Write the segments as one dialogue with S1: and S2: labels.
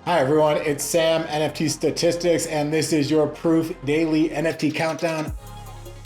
S1: Hi everyone, it's Sam, NFTstatistics, and this is your Proof Daily NFT Countdown.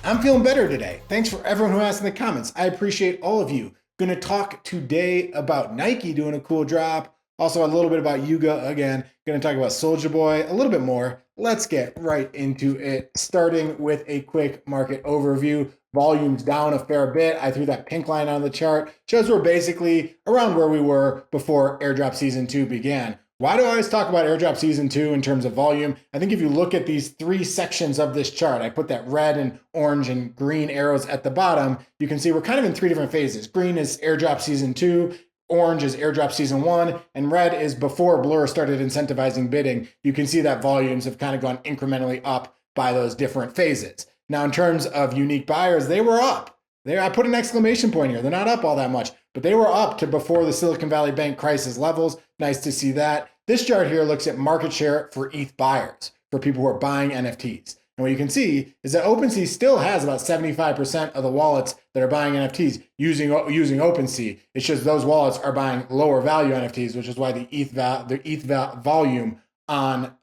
S1: I'm feeling better today. Thanks for everyone who asked in the comments. I appreciate all of you. Gonna talk today about Nike doing a cool drop. Also a little bit about Yuga again. Gonna talk about Soulja Boy a little bit more. Let's get right into it, starting with a quick market overview. Volume's down a fair bit. I threw that pink line on the chart. Shows we're basically around where we were before airdrop season 2 began. Why do I always talk about airdrop season 2 in terms of volume? I think if you look at these three sections of this chart, I put that red and orange and green arrows at the bottom. You can see we're kind of in three different phases. Green is airdrop season 2, orange is airdrop season 1, and red is before Blur started incentivizing bidding. You can see that volumes have kind of gone incrementally up by those different phases. Now, in terms of unique buyers, they were up. I put an exclamation point here. They're not up all that much, but they were up to before the Silicon Valley Bank crisis levels. Nice to see that. This chart here looks at market share for ETH buyers, for people who are buying NFTs. And what you can see is that OpenSea still has about 75% of the wallets that are buying NFTs using OpenSea. It's just those wallets are buying lower value NFTs, which is why the ETH volume on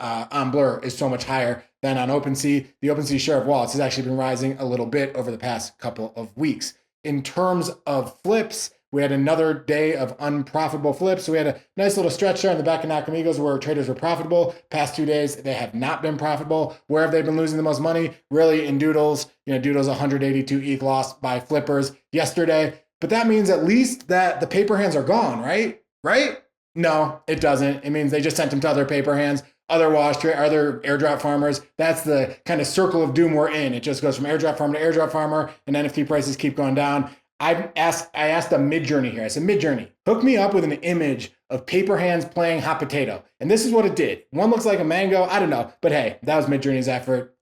S1: Blur is so much higher than on OpenSea. The OpenSea share of wallets has actually been rising a little bit over the past couple of weeks. In terms of flips, we had another day of unprofitable flips. So we had a nice little stretch there on the back of Nakamigos where traders were profitable. Past 2 days, they have not been profitable. Where have they been losing the most money? Really in Doodles. Doodles 182 ETH lost by flippers yesterday. But that means at least that the paper hands are gone, right? Right? No, it doesn't. It means they just sent them to other paper hands, other airdrop farmers. That's the kind of circle of doom we're in. It just goes from airdrop farmer to airdrop farmer, and NFT prices keep going down. I asked a Midjourney here. I said, Midjourney, hook me up with an image of paper hands playing hot potato. And this is what it did. One looks like a mango. I don't know. But hey, that was Midjourney's effort.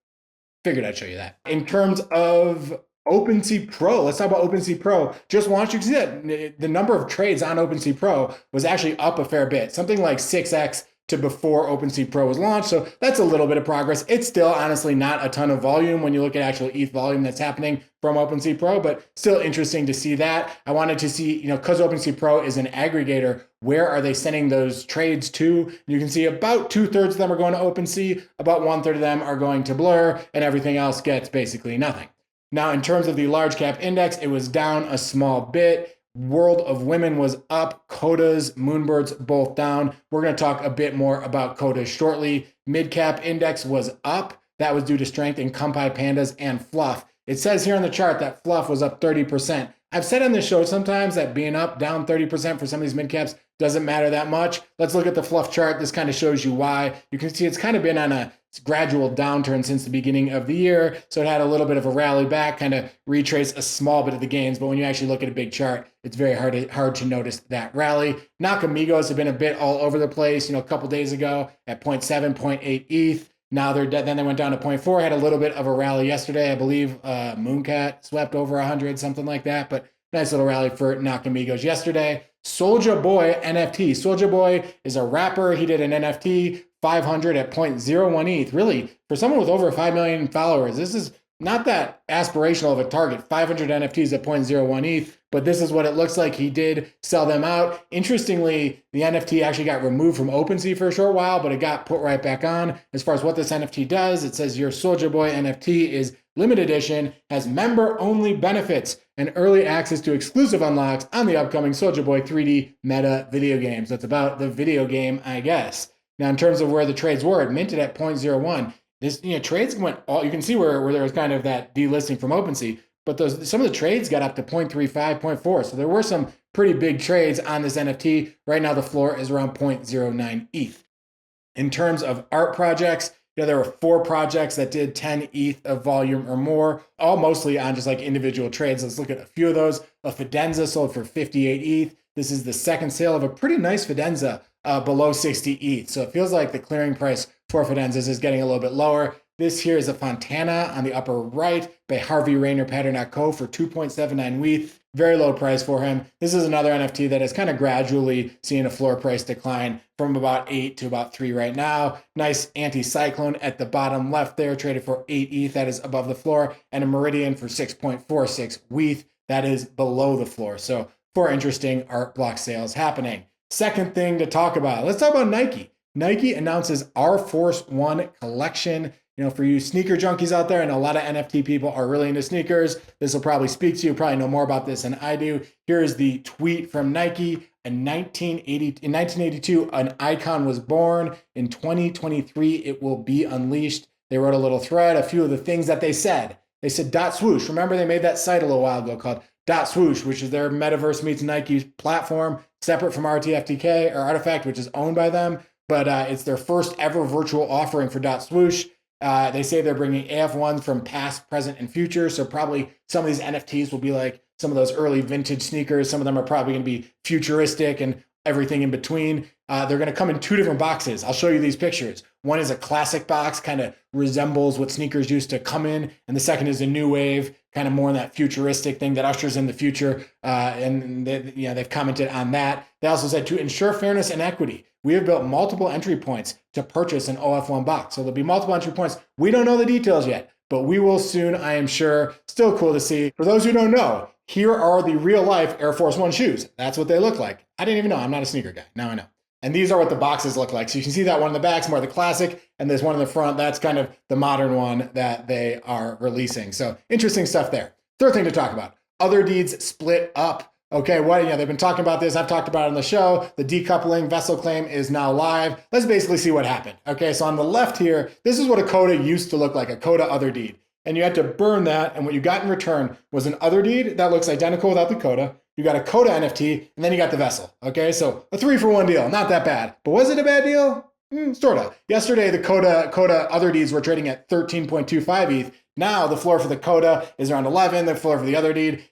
S1: Figured I'd show you that. In terms of OpenSea Pro, let's talk about OpenSea Pro. Just launched. You can see that the number of trades on OpenSea Pro was actually up a fair bit, something like 6x to before OpenSea Pro was launched. So that's a little bit of progress. It's still honestly not a ton of volume when you look at actual ETH volume that's happening from OpenSea Pro, but still interesting to see that. I wanted to see, because OpenSea Pro is an aggregator, where are they sending those trades to? You can see about 2/3 of them are going to OpenSea, about 1/3 of them are going to Blur, and everything else gets basically nothing. Now, in terms of the large cap index, it was down a small bit. World of Women was up. Kodas, Moonbirds, both down. We're going to talk a bit more about Kodas shortly. Mid cap index was up. That was due to strength in Kumpai Pandas and Fluff. It says here on the chart that Fluff was up 30%. I've said on this show sometimes that being up, down 30% for some of these mid caps doesn't matter that much. Let's look at the Fluff chart. This kind of shows you why. You can see it's kind of been on a gradual downturn since the beginning of the year. So it had a little bit of a rally back, kind of retrace a small bit of the gains. But when you actually look at a big chart, it's very hard to notice that rally. Nakamigos have been a bit all over the place. A couple days ago at 0.7, 0.8 ETH. Now then they went down to 0.4, had a little bit of a rally yesterday. I believe Mooncat swept over 100, something like that. But nice little rally for Nakamigos yesterday. Soulja Boy NFT. Soulja Boy is a rapper. He did an NFT 500 at 0.01 ETH. Really, for someone with over 5 million followers, this is not that aspirational of a target. 500 NFTs at 0.01 ETH, but this is what it looks like. He did sell them out. Interestingly, the NFT actually got removed from OpenSea for a short while, but it got put right back on. As far as what this NFT does, it says your Soulja Boy NFT is limited edition, has member-only benefits, and early access to exclusive unlocks on the upcoming Soulja Boy 3D meta video games. That's about the video game, I guess. Now, in terms of where the trades were, it minted at 0.01. This, trades went all, you can see where there was kind of that delisting from OpenSea, but some of the trades got up to 0.35, 0.4. So there were some pretty big trades on this NFT. Right now, the floor is around 0.09 ETH. In terms of art projects, there were 4 projects that did 10 ETH of volume or more, all mostly on just like individual trades. Let's look at a few of those. A Fidenza sold for 58 ETH. This is the second sale of a pretty nice Fidenza below 60 ETH. So it feels like the clearing price for Fidenzas is getting a little bit lower. This here is a Fontana on the upper right by Harvey Rayner Pattern Co. for 2.79 ETH. Very low price for him. This is another NFT that is kind of gradually seeing a floor price decline from about 8 to about 3 right now. Nice anti-cyclone at the bottom left there, traded for 8 ETH. That is above the floor. And a Meridian for 6.46 ETH. That is below the floor. So 4 interesting art block sales happening. Second thing to talk about. Let's talk about Nike. Nike announces Air Force One collection. For you sneaker junkies out there, and a lot of NFT people are really into sneakers, this will probably speak to you, probably know more about this than I do. Here is the tweet from Nike. In 1982, an icon was born. In 2023, it will be unleashed. They wrote a little thread, a few of the things that they said. They said dot swoosh. Remember, they made that site a little while ago called dot swoosh, which is their Metaverse meets Nike platform, separate from RTFTK or Artifact, which is owned by them. But it's their first ever virtual offering for dot swoosh. They say they're bringing AF1s from past, present, and future. So probably some of these NFTs will be like some of those early vintage sneakers. Some of them are probably going to be futuristic and everything in between. They're going to come in two different boxes. I'll show you these pictures. One is a classic box, kind of resembles what sneakers used to come in. And the second is a new wave, kind of more in that futuristic thing that ushers in the future. And they've commented on that. They also said, to ensure fairness and equity, we have built multiple entry points to purchase an OF1 box. So there'll be multiple entry points. We don't know the details yet, but we will soon, I am sure. Still cool to see. For those who don't know, here are the real life Air Force One shoes. That's what they look like. I didn't even know. I'm not a sneaker guy. Now I know. And these are what the boxes look like. So you can see that one in the back is more the classic, and there's one in the front. That's kind of the modern one that they are releasing. So interesting stuff there. Third thing to talk about, Otherdeeds Split Up. Okay, they've been talking about this. I've talked about it on the show. The decoupling vessel claim is now live. Let's basically see what happened. Okay, so on the left here, this is what a coda used to look like, a coda Otherdeed. And you had to burn that, and what you got in return was an Otherdeed that looks identical without the coda. You got a coda NFT, and then you got the vessel. Okay, so a 3-for-1 deal, not that bad. But was it a bad deal? Sort of. Yesterday, the coda Otherdeeds were trading at 13.25 ETH. Now the floor for the coda is around 11. The floor for the Otherdeed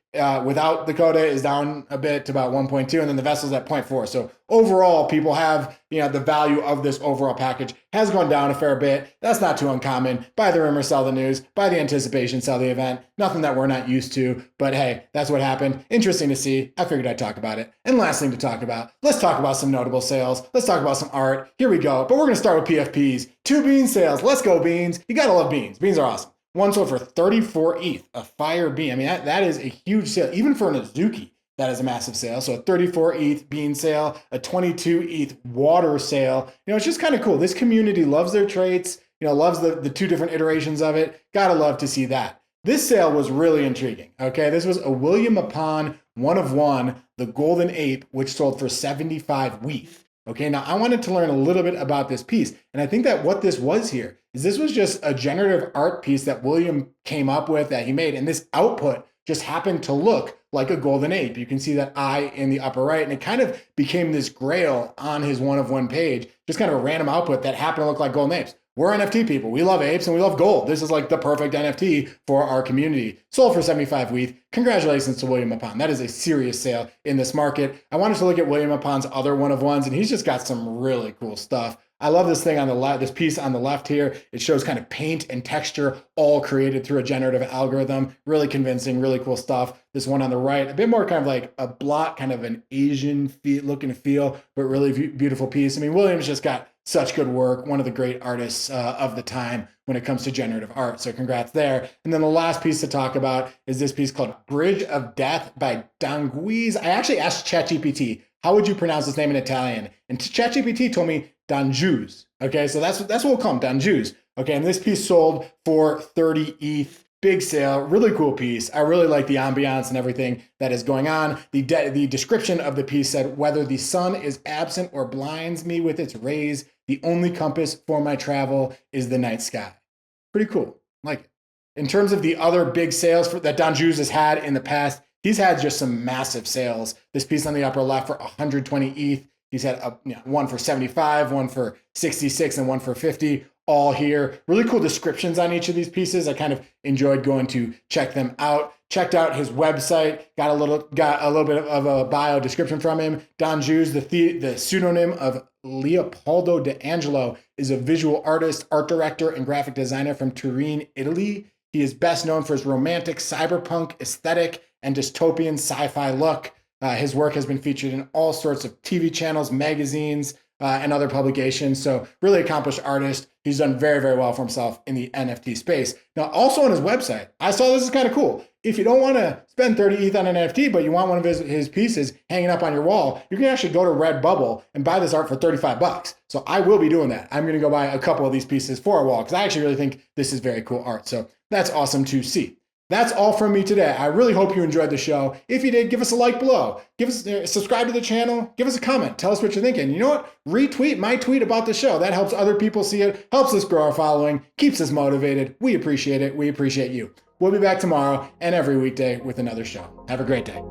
S1: without the coda is down a bit to about 1.2, and then the vessel's at 0.4. So overall, people have, the value of this overall package has gone down a fair bit. That's not too uncommon. Buy the rumor, sell the news. Buy the anticipation, sell the event. Nothing that we're not used to, but hey, that's what happened. Interesting to see. I figured I'd talk about it. And last thing to talk about, let's talk about some notable sales. Let's talk about some art. Here we go. But we're going to start with PFPs. 2 Beanz sales. Let's go, Beanz. You got to love Beanz. Beanz are awesome. One sold for 34 ETH, a fire bean. I mean, that is a huge sale. Even for an Azuki, that is a massive sale. So a 34 ETH bean sale, a 22 ETH water sale. It's just kind of cool. This community loves their traits, loves the two different iterations of it. Gotta love to see that. This sale was really intriguing. Okay, this was a William Mapan 1 of 1, the Golden Ape, which sold for 75 WETH. Okay, now I wanted to learn a little bit about this piece. And I think that what this was here is this was just a generative art piece that William came up with, that he made. And this output just happened to look like a golden ape. You can see that eye in the upper right. And it kind of became this grail on his 1 of 1 page, just kind of a random output that happened to look like golden apes. We're NFT people. We love apes and we love gold. This is like the perfect NFT for our community. Sold for 75 WETH. Congratulations to William Mapan. That is a serious sale in this market. I wanted to look at William Mapan's other 1 of 1s, and he's just got some really cool stuff. I love this thing on the left, this piece on the left here. It shows kind of paint and texture all created through a generative algorithm. Really convincing, really cool stuff. This one on the right, a bit more kind of like a blot, kind of an Asian look and feel, but really beautiful piece. I mean, William's just got such good work. One of the great artists of the time when it comes to generative art. So congrats there. And then the last piece to talk about is this piece called Bridge of Death by Dangiuz. I actually asked ChatGPT, how would you pronounce this name in Italian? And ChatGPT told me Dangiuz. Okay, so that's what we'll call him, Dangiuz. Okay, and this piece sold for 30 ETH. Big sale, really cool piece. I really like the ambiance and everything that is going on. The description of the piece said, whether the sun is absent or blinds me with its rays, the only compass for my travel is the night sky. Pretty cool, like it. In terms of the other big sales that Dangiuz has had in the past, he's had just some massive sales. This piece on the upper left for 120 ETH. He's had one for 75, one for 66, and one for 50. All here. Really cool descriptions on each of these pieces. I kind of enjoyed going to check them out. Checked out his website. Got a little bit of a bio description from him. Dangiuz, the pseudonym of Leopoldo D'Angelo, is a visual artist, art director, and graphic designer from Turin, Italy. He is best known for his romantic cyberpunk aesthetic and dystopian sci-fi look. His work has been featured in all sorts of TV channels, magazines, and other publications. So really accomplished artist. He's done very, very well for himself in the NFT space. Now, also on his website, I saw this is kind of cool. if you don't want to spend 30 ETH on an NFT, but you want one of his pieces hanging up on your wall, you can actually go to Redbubble and buy this art for 35 bucks. So I will be doing that. I'm going to go buy a couple of these pieces for a wall because I actually really think this is very cool art. So that's awesome to see. That's all from me today. I really hope you enjoyed the show. If you did, give us a like below. Give us subscribe to the channel. Give us a comment. Tell us what you're thinking. You know what? Retweet my tweet about the show. That helps other people see it, helps us grow our following, keeps us motivated. We appreciate it. We appreciate you. We'll be back tomorrow and every weekday with another show. Have a great day.